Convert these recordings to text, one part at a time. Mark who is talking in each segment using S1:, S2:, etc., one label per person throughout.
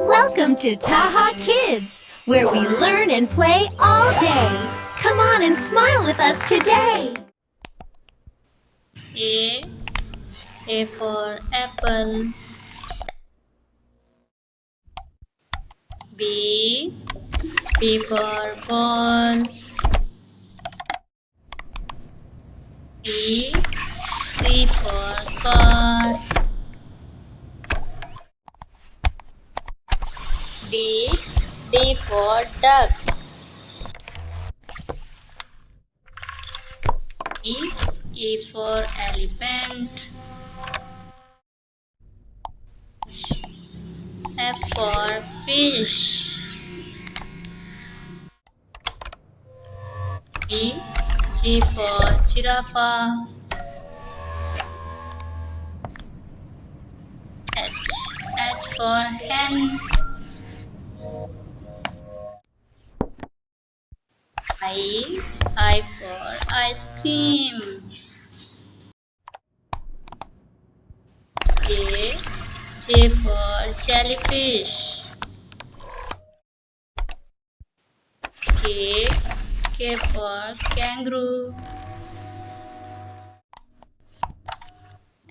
S1: Welcome to Taha Kids, where we learn and play all day. Come on and smile with us today.
S2: A. A for apple. B. B for ball. C. C for car. D. D for duck. E. E for elephant. F for fish. G. G for giraffe. H. H for hen. I for ice cream. J. J for jellyfish. K. K for kangaroo.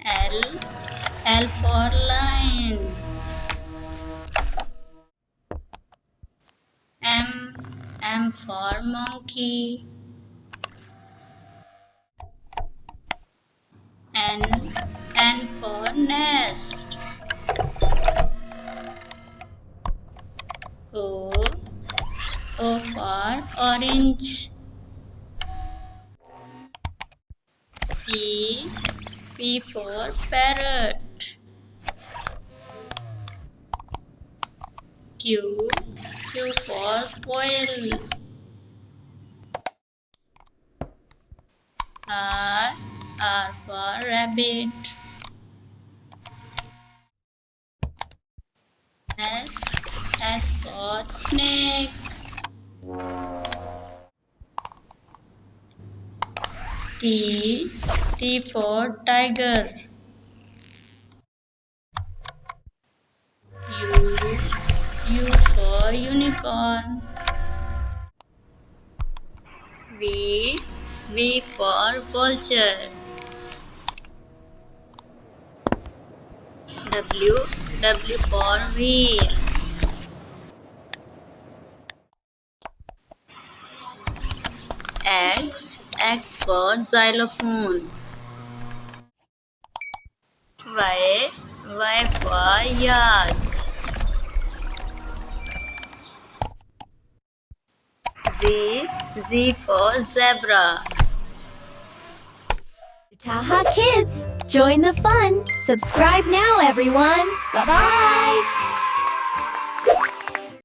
S2: L. L for lion. M. M for monkey. N. N for nest. O. O for orange. P. P for parrot. Q. Q for quail. R. R for rabbit. S. S for snake. T. T for tiger. U. U for unicorn. V. V for vulture. W. W for wheel. X. X for xylophone. Y. Y for yacht. Z. Z for zebra.
S1: Taha Kids, join the fun. Subscribe now, everyone. Bye-bye.